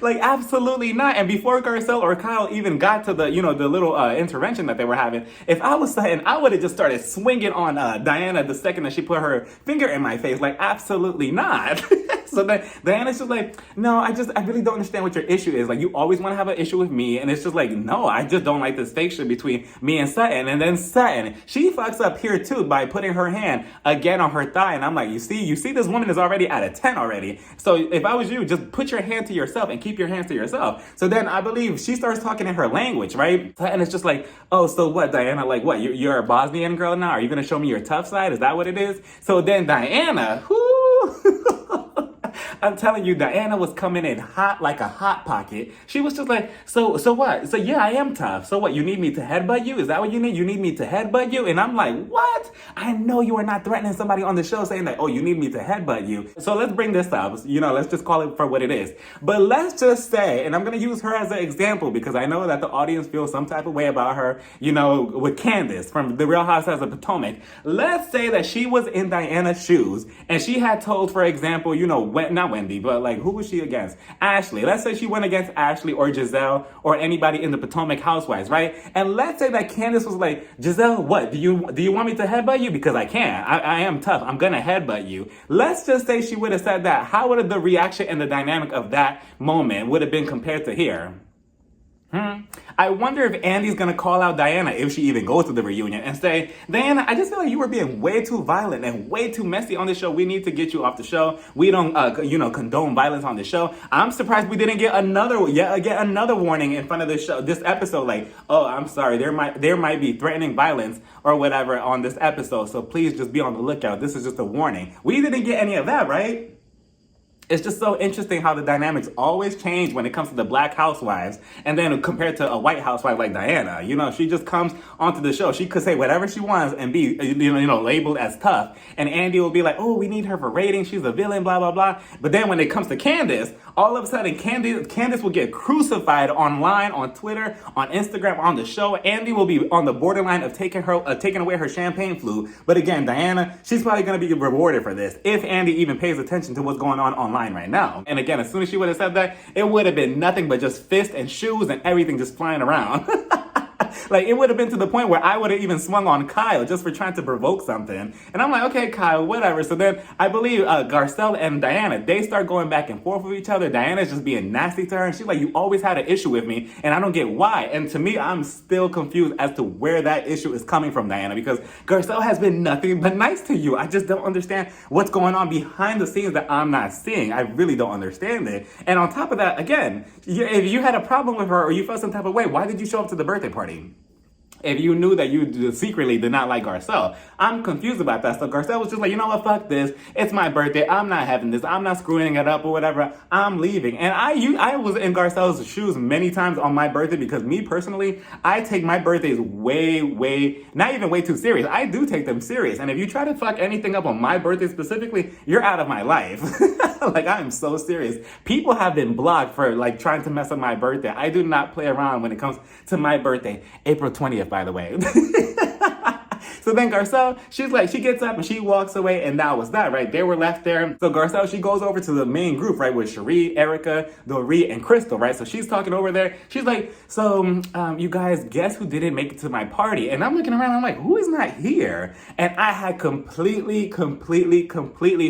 Speaker 1: Like, absolutely not. And before Garcelle or Kyle even got to the little intervention that they were having, if I was Sutton, I would have just started swinging on Diana the second that she put her finger in my face. Like, absolutely not. So then Diana's just like, no, I really don't understand what your issue is. Like, you always want to have an issue with me. And it's just like, no, I just don't like this fake shit between me and Sutton. And then Sutton, she fucks up here too by putting her hand again on her thigh. And I'm like, you see this woman is already at a 10 already. So if I was you, just put your hand to yourself and keep your hands to yourself. So then I believe she starts talking in her language, right? And it's just like, oh, so what, Diana? Like, what? You're a Bosnian girl now? Are you going to show me your tough side? Is that what it is? So then Diana, I'm telling you, Diana was coming in hot like a hot pocket. She was just like, so what? So yeah, I am tough. So what? You need me to headbutt you? Is that what you need? You need me to headbutt you? And I'm like, what? I know you are not threatening somebody on the show saying that, oh, you need me to headbutt you. So let's bring this up. Let's just call it for what it is. But let's just say, and I'm going to use her as an example because I know that the audience feels some type of way about her, with Candace from The Real Housewives of Potomac. Let's say that she was in Diana's shoes and she had told, for example, not Wendy, but like, who was she against? Ashley. Let's say she went against Ashley or Giselle or anybody in the Potomac Housewives, right? And let's say that Candace was like, Giselle, what? Do you want me to headbutt you? Because I can. I am tough. I'm gonna headbutt you. Let's just say she would have said that. How would the reaction and the dynamic of that moment would have been compared to here? I wonder if Andy's gonna call out Diana if she even goes to the reunion and say, Diana, I just feel like you were being way too violent and way too messy on the show. We need to get you off the show. We don't, condone violence on the show. I'm surprised we didn't get another warning in front of the show, this episode. Like, oh, I'm sorry, there might be threatening violence or whatever on this episode. So please just be on the lookout. This is just a warning. We didn't get any of that, right? It's just so interesting how the dynamics always change when it comes to the black housewives, and then compared to a white housewife like Diana. She just comes onto the show. She could say whatever she wants and be, labeled as tough. And Andy will be like, oh, we need her for ratings. She's a villain, blah, blah, blah. But then when it comes to Candace, all of a sudden, Candace will get crucified online, on Twitter, on Instagram, on the show. Andy will be on the borderline of taking away her champagne flute. But again, Diana, she's probably going to be rewarded for this if Andy even pays attention to what's going on online right now. And again, as soon as she would have said that, it would have been nothing but just fists and shoes and everything just flying around. Like, it would have been to the point where I would have even swung on Kyle just for trying to provoke something. And I'm like, okay, Kyle, whatever. So then I believe Garcelle and Diana, they start going back and forth with each other. Diana's just being nasty to her. And she's like, you always had an issue with me, and I don't get why. And to me, I'm still confused as to where that issue is coming from, Diana, because Garcelle has been nothing but nice to you. I just don't understand what's going on behind the scenes that I'm not seeing. I really don't understand it. And on top of that, again, if you had a problem with her or you felt some type of way, why did you show up to the birthday party? If you knew that you secretly did not like Garcelle. I'm confused about that. So Garcelle was just like, you know what, fuck this. It's my birthday. I'm not having this. I'm not screwing it up or whatever. I'm leaving. And I was in Garcelle's shoes many times on my birthday, because me personally, I take my birthdays not even way too serious. I do take them serious. And if you try to fuck anything up on my birthday specifically, you're out of my life. Like, I am so serious. People have been blocked for trying to mess up my birthday. I do not play around when it comes to my birthday. April 20th, by the way. So then Garcelle, she gets up and she walks away, and that was that, right? They were left there. So Garcelle, she goes over to the main group, right, with Cherie, Erica, Dorit, and Crystal, right? So she's talking over there. She's like, so you guys, guess who didn't make it to my party? And I'm looking around, I'm like, who is not here? And I had completely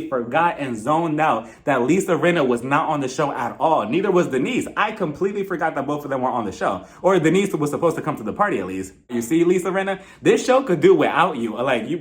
Speaker 1: forgot and zoned out that Lisa Rinna was not on the show at all. Neither was Denise. I completely forgot that both of them were on the show. Or Denise was supposed to come to the party at least. You see, Lisa Rinna, this show could do without you.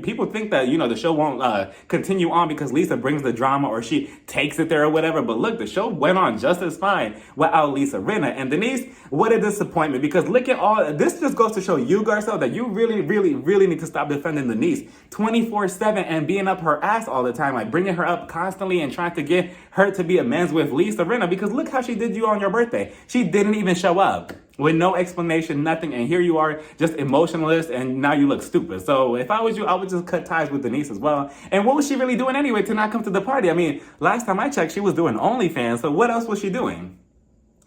Speaker 1: People think that, the show won't continue on because Lisa brings the drama or she takes it there or whatever. But look, the show went on just as fine without Lisa Rinna. And Denise, what a disappointment, because look at all, this just goes to show you, Garcelle, that you really need to stop defending Denise 24/7 and being up her ass all the time, like bringing her up constantly and trying to get her to be amends with Lisa Rinna, because look how she did you on your birthday. She didn't even show up. With no explanation, nothing, and here you are, just emotionless, and now you look stupid. So if I was you, I would just cut ties with Denise as well. And what was she really doing anyway to not come to the party? I mean, last time I checked, she was doing OnlyFans, so what else was she doing?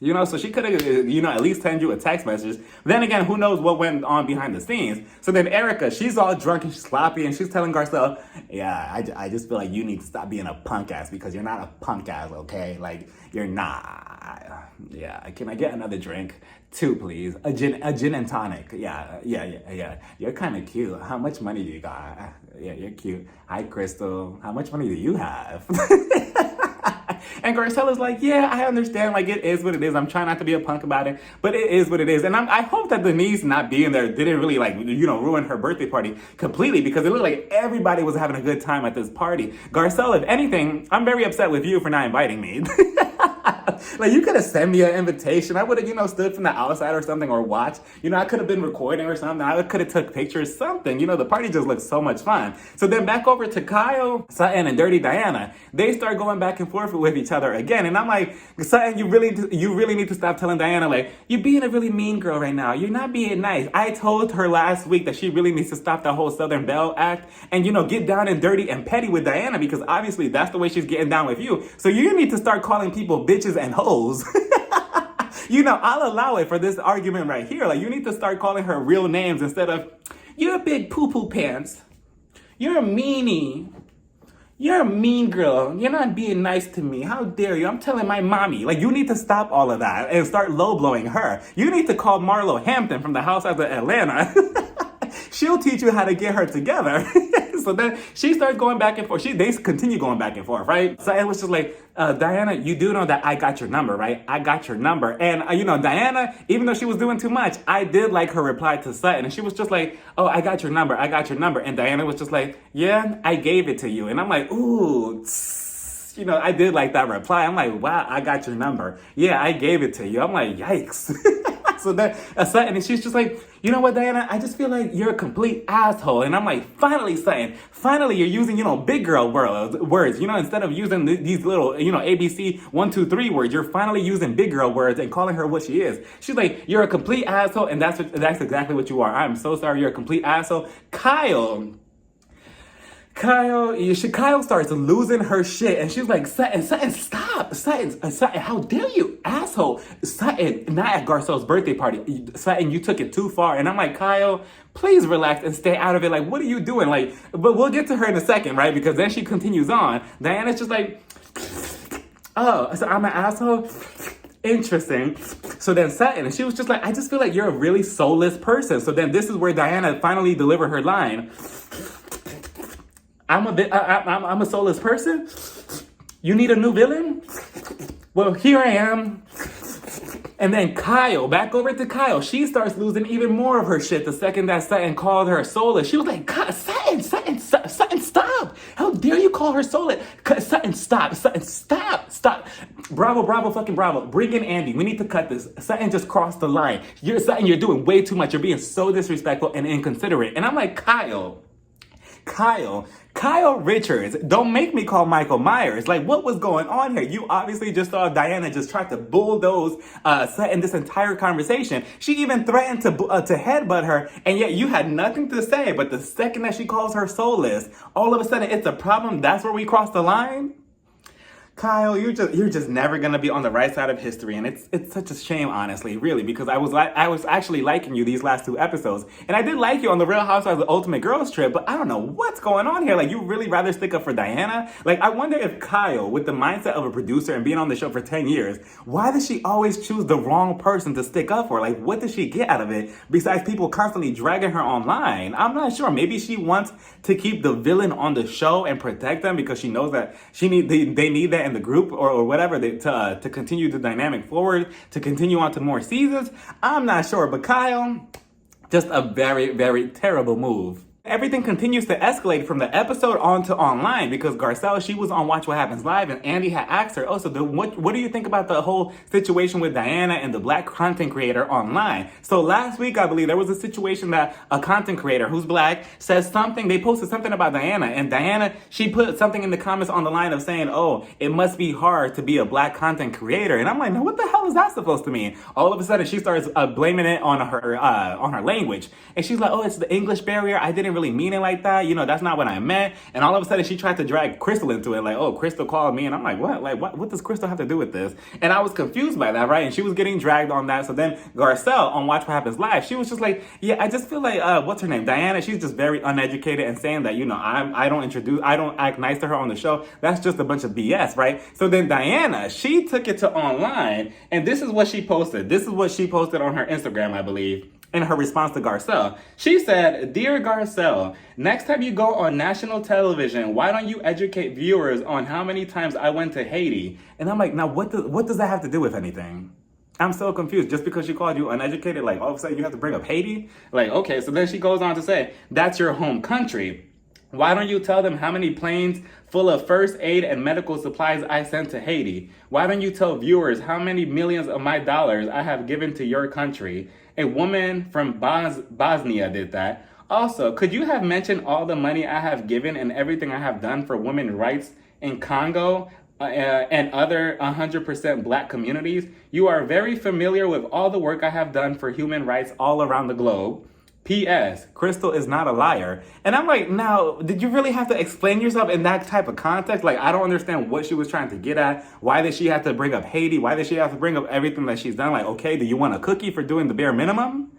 Speaker 1: So she could have, at least send you a text message. Then again, who knows what went on behind the scenes. So then Erica, she's all drunk and she's sloppy, and she's telling Garcelle, yeah, I just feel like you need to stop being a punk ass, because you're not a punk ass, okay? Like, you're not. Yeah, can I get another drink? 2, please. A gin and tonic. Yeah. You're kind of cute. How much money do you got? Yeah, you're cute. Hi, Crystal. How much money do you have? And Garcelle is like, yeah, I understand. Like, it is what it is. I'm trying not to be a punk about it, but it is what it is. And I hope that Denise not being there didn't really, ruin her birthday party completely, because it looked like everybody was having a good time at this party. Garcelle, if anything, I'm very upset with you for not inviting me. You could have sent me an invitation. I would have, stood from the outside or something, or watched. I could have been recording or something. I could have took pictures, something. The party just looked so much fun. So then back over to Kyle, Sutton, and Dirty Diana. They start going back and forth with each other again. And I'm like, Sutton, you really need to stop telling Diana, you're being a really mean girl right now. You're not being nice. I told her last week that she really needs to stop that whole Southern Belle act and, get down and dirty and petty with Diana, because obviously that's the way she's getting down with you. So you need to start calling people bitches and hoes. I'll allow it for this argument right here. You need to start calling her real names instead of, you're a big poo-poo pants. You're a meanie. You're a mean girl. You're not being nice to me. How dare you? I'm telling my mommy. You need to stop all of that and start low-blowing her. You need to call Marlo Hampton from the Housewives of Atlanta. She'll teach you how to get her together. So then she starts going back and forth. They continue going back and forth, right? So it was just like, Diana, you do know that I got your number, right? I got your number. And, Diana, even though she was doing too much, I did like her reply to Sutton. And she was just like, oh, I got your number. I got your number. And Diana was just like, yeah, I gave it to you. And I'm like, ooh, I did like that reply. I'm like, wow, I got your number. Yeah, I gave it to you. I'm like, yikes. So then Sutton, and she's just like, you know what, Diana? I just feel like you're a complete asshole. And I'm like, finally, Sutton, finally you're using, big girl words. Instead of using these little, ABC 1, 2, 3 words, you're finally using big girl words and calling her what she is. She's like, you're a complete asshole, and that's exactly what you are. I'm so sorry, you're a complete asshole. Kyle starts losing her shit, and she's like, Sutton, stop. Sutton, how dare you, asshole. Sutton, not at Garcelle's birthday party. Sutton, you took it too far. And I'm like, Kyle, please relax and stay out of it. Like, what are you doing? Like, but we'll get to her in a second, right? Because then she continues on. Diana's just like, oh, so I'm an asshole? Interesting. So then Sutton, and she was just like, I just feel like you're a really soulless person. So then this is where Diana finally delivered her line. I'm a soulless person? You need a new villain? Well, here I am. And then Kyle, back over to Kyle. She starts losing even more of her shit the second that Sutton called her soulless. She was like, Sutton, stop. How dare you call her soulless? Sutton, stop. Sutton, stop. Bravo, fucking bravo. Bring in Andy. We need to cut this. Sutton just crossed the line. Sutton, you're doing way too much. You're being so disrespectful and inconsiderate. And I'm like, Kyle Richards, don't make me call Michael Myers. Like, what was going on here? You obviously just saw Diana just try to bulldoze Sutton this entire conversation. She even threatened to headbutt her, and yet you had nothing to say. But the second that she calls her soulless, all of a sudden it's a problem. That's where we cross the line. Kyle, you're just never gonna be on the right side of history, and it's such a shame, honestly, really, because I was actually liking you these last 2 episodes, and I did like you on the Real Housewives of Ultimate Girls Trip, but I don't know what's going on here. Like, you really rather stick up for Diana? Like, I wonder if Kyle, with the mindset of a producer and being on the show for 10 years, why does she always choose the wrong person to stick up for? Like, what does she get out of it besides people constantly dragging her online? I'm not sure. Maybe she wants to keep the villain on the show and protect them because she knows that they need that in the group or whatever to continue the dynamic forward, to continue on to more seasons. I'm not sure, but Kyle, just a very, very terrible move. Everything continues to escalate from the episode on to online because Garcelle, she was on Watch What Happens Live, and Andy had asked her, what do you think about the whole situation with Diana and the black content creator online? So last week, I believe, there was a situation that a content creator who's black says something, they posted something about Diana, and Diana, she put something in the comments on the line of saying, oh, it must be hard to be a black content creator. And I'm like, no, what the hell is that supposed to mean? All of a sudden, she starts blaming it on her language. And she's like, oh, it's the English barrier. I didn't really mean it like that. That's not what I meant. And all of a sudden she tried to drag Crystal into it. Like, oh, Crystal called me. And I'm like, what? Like, what does Crystal have to do with this? And I was confused by that, right? And she was getting dragged on that. So then Garcelle on Watch What Happens Live, she was just like, yeah, I just feel like, what's her name? Diana, she's just very uneducated and saying that, I don't act nice to her on the show. That's just a bunch of BS, right? So then Diana, she took it to online, and this is what she posted. This is what she posted on her Instagram, I believe. In her response to Garcelle, she said, Dear Garcelle, next time you go on national television, why don't you educate viewers on how many times I went to Haiti? And I'm like, now what does that have to do with anything? I'm so confused. Just because she called you uneducated, like all of a sudden you have to bring up Haiti? Like, okay, so then she goes on to say, that's your home country. Why don't you tell them how many planes full of first aid and medical supplies I sent to Haiti? Why don't you tell viewers how many millions of my dollars I have given to your country? A woman from Bosnia did that. Also, could you have mentioned all the money I have given and everything I have done for women's rights in Congo and other 100% black communities? You are very familiar with all the work I have done for human rights all around the globe. P.S. Crystal is not a liar. And I'm like, now, did you really have to explain yourself in that type of context? Like, I don't understand what she was trying to get at. Why did she have to bring up Haiti? Why did she have to bring up everything that she's done? Like, okay, do you want a cookie for doing the bare minimum?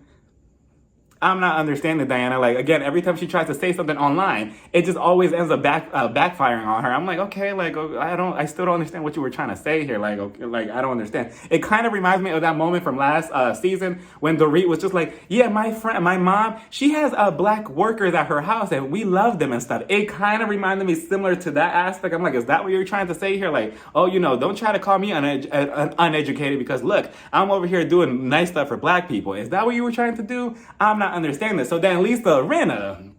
Speaker 1: I'm not understanding Diana. Like, again, every time she tries to say something online, it just always ends up backfiring on her. I'm like, okay, like, I still don't understand what you were trying to say here. Like, okay, like, I don't understand. It kind of reminds me of that moment from last season when Dorit was just like, yeah, my mom, she has black workers at her house and we love them and stuff. It kind of reminded me similar to that aspect. I'm like, is that what you're trying to say here? Like, oh, don't try to call me uneducated because look, I'm over here doing nice stuff for black people. Is that what you were trying to do? I'm not understanding this. So then Lisa Rinna,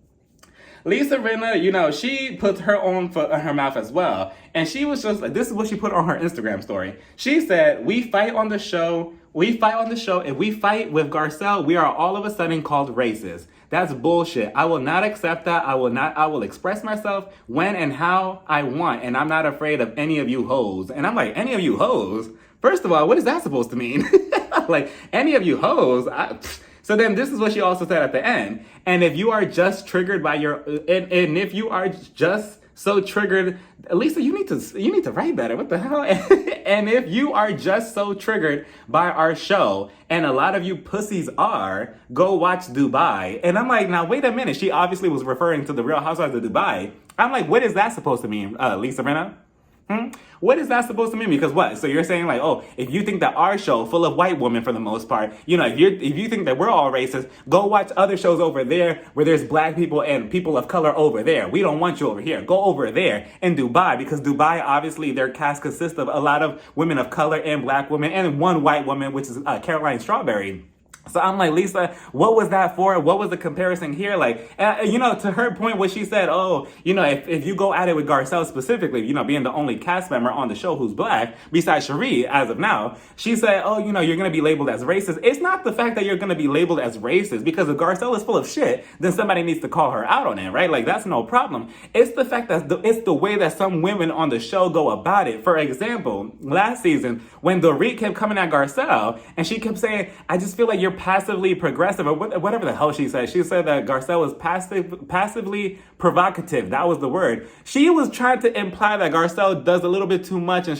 Speaker 1: she puts her own foot in her mouth as well. And she was just like, this is what she put on her Instagram story. She said, we fight on the show. If we fight with Garcelle, we are all of a sudden called racist. That's bullshit. I will not accept that. I will express myself when and how I want. And I'm not afraid of any of you hoes. And I'm like, any of you hoes? First of all, what is that supposed to mean? Like, any of you hoes? So then this is what she also said at the end. And if you are just triggered by and if you are just so triggered, Lisa, you need to write better. What the hell? And if you are just so triggered by our show, and a lot of you pussies are, go watch Dubai. And I'm like, now wait a minute. She obviously was referring to the Real Housewives of Dubai. I'm like, what is that supposed to mean, Lisa Rinna? What is that supposed to mean? Because what? So you're saying like, oh, if you think that our show, full of white women for the most part, if you think that we're all racist, go watch other shows over there where there's black people and people of color over there. We don't want you over here. Go over there in Dubai, because Dubai, obviously, their cast consists of a lot of women of color and black women and one white woman, which is Caroline Strawberry. So I'm like, Lisa, what was that for? What was the comparison here? Like, to her point, what she said, if you go at it with Garcelle specifically, being the only cast member on the show who's black, besides Cherie, as of now, she said, you're going to be labeled as racist. It's not the fact that you're going to be labeled as racist, because if Garcelle is full of shit, then somebody needs to call her out on it, right? Like, that's no problem. It's the fact that it's the way that some women on the show go about it. For example, last season, when Dorit kept coming at Garcelle, and she kept saying, I just feel like you're passively progressive, or whatever the hell she said. She said that Garcelle was passively provocative. That was the word. She was trying to imply that Garcelle does a little bit too much, and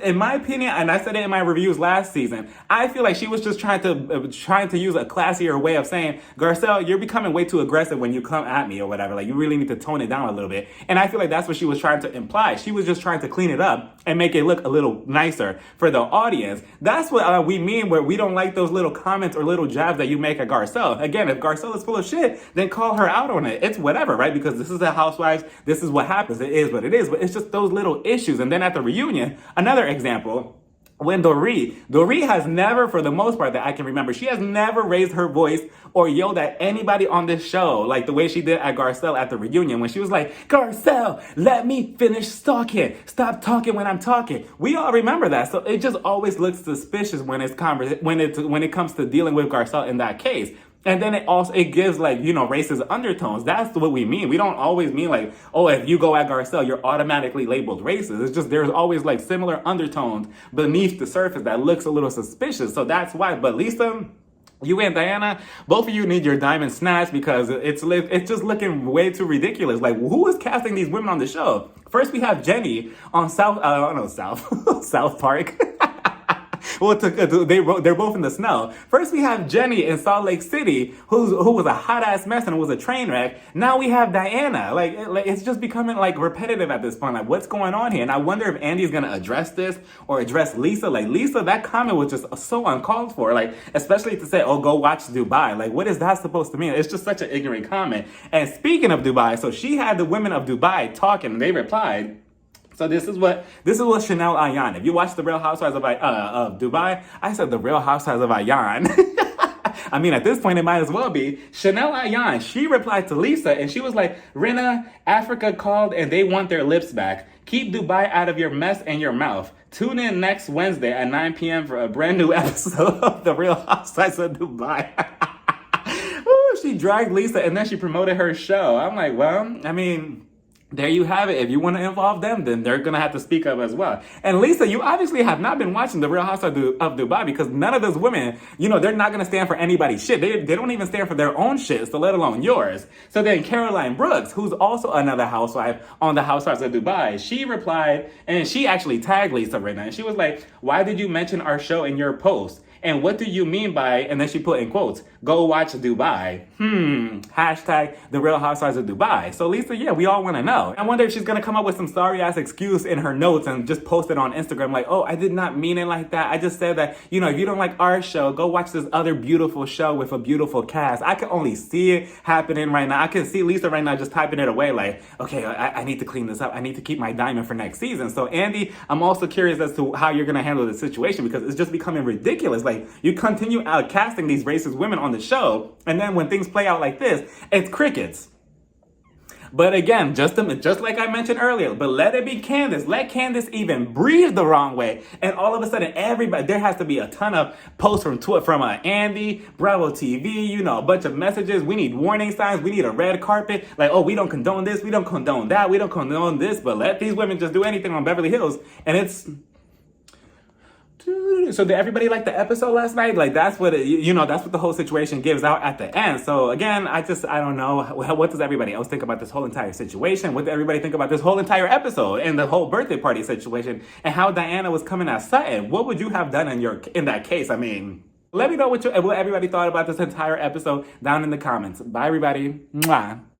Speaker 1: in my opinion, and I said it in my reviews last season, I feel like she was just trying to use a classier way of saying, Garcelle, you're becoming way too aggressive when you come at me or whatever. Like, you really need to tone it down a little bit. And I feel like that's what she was trying to imply. She was just trying to clean it up and make it look a little nicer for the audience. That's what we mean, where we don't like those little comments or little jabs that you make at Garcelle. Again, if Garcelle is full of shit, then call her out on it. It's whatever, right? Because this is the Housewives. This is what happens. It is what it is. But it's just those little issues. And then at the reunion, another example, when Dorit has never, for the most part that I can remember, she has never raised her voice or yelled at anybody on this show like the way she did at Garcelle at the reunion, when she was like, Garcelle, let me finish talking. Stop talking when I'm talking. We all remember that. So it just always looks suspicious when it comes to dealing with Garcelle in that case. And then it gives racist undertones. That's what we mean. We don't always mean like, oh, if you go at Garcelle, you're automatically labeled racist. It's just there's always like similar undertones beneath the surface that looks a little suspicious. So that's why. But Lisa, you and Diana, both of you need your diamond snatched, because it's just looking way too ridiculous. Like, who is casting these women on the show? First, we have Jenny on South Park. Well, they're both in the snow. First, we have Jenny in Salt Lake City, who was a hot ass mess and was a train wreck. Now we have Diana. Like it's just becoming like repetitive at this point. Like, what's going on here? And I wonder if Andy's gonna address this or address Lisa. Like, Lisa, that comment was just so uncalled for. Like, especially to say, oh, go watch Dubai. Like, what is that supposed to mean? It's just such an ignorant comment. And speaking of Dubai, so she had the women of Dubai talking, and they replied. So this is what Chanel Ayan. If you watch the Real Housewives of Dubai, I said the Real Housewives of Ayan. I mean, at this point, it might as well be. Chanel Ayan, she replied to Lisa, and she was like, Rinna, Africa called and they want their lips back. Keep Dubai out of your mess and your mouth. Tune in next Wednesday at 9 p.m. for a brand new episode of the Real Housewives of Dubai. Ooh, she dragged Lisa, and then she promoted her show. I'm like, well, I mean, there you have it. If you want to involve them, then they're going to have to speak up as well. And Lisa, you obviously have not been watching The Real Housewives of Dubai, because none of those women, they're not going to stand for anybody's shit. They don't even stand for their own shit, so let alone yours. So then Caroline Brooks, who's also another housewife on The Housewives of Dubai, she replied, and she actually tagged Lisa Rinna, and she was like, why did you mention our show in your post? And what do you mean by, and then she put in quotes, go watch Dubai. Hashtag the Real Housewives of Dubai. So Lisa, yeah, we all want to know. I wonder if she's going to come up with some sorry ass excuse in her notes and just post it on Instagram like, oh, I did not mean it like that. I just said that, you know, if you don't like our show, go watch this other beautiful show with a beautiful cast. I can only see it happening right now. I can see Lisa right now just typing it away like, okay, I need to clean this up. I need to keep my diamond for next season. So Andy, I'm also curious as to how you're going to handle the situation because it's just becoming ridiculous. Like, you continue outcasting these racist women on the show, and then when things play out like this, it's crickets. But again, just like I mentioned earlier, but let it be Candace. Let Candace even breathe the wrong way. And all of a sudden, everybody, there has to be a ton of posts from Andy, Bravo TV, you know, a bunch of messages. We need warning signs. We need a red carpet. Like, oh, we don't condone this. We don't condone that. We don't condone this. But let these women just do anything on Beverly Hills. And it's... So did everybody like the episode last night? Like, that's what that's what the whole situation gives out at the end. So again, I don't know. What does everybody else think about this whole entire situation? What did everybody think about this whole entire episode and the whole birthday party situation and how Diana was coming at Sutton? What would you have done in that case? I mean, let me know what everybody thought about this entire episode down in the comments. Bye, everybody. Mwah.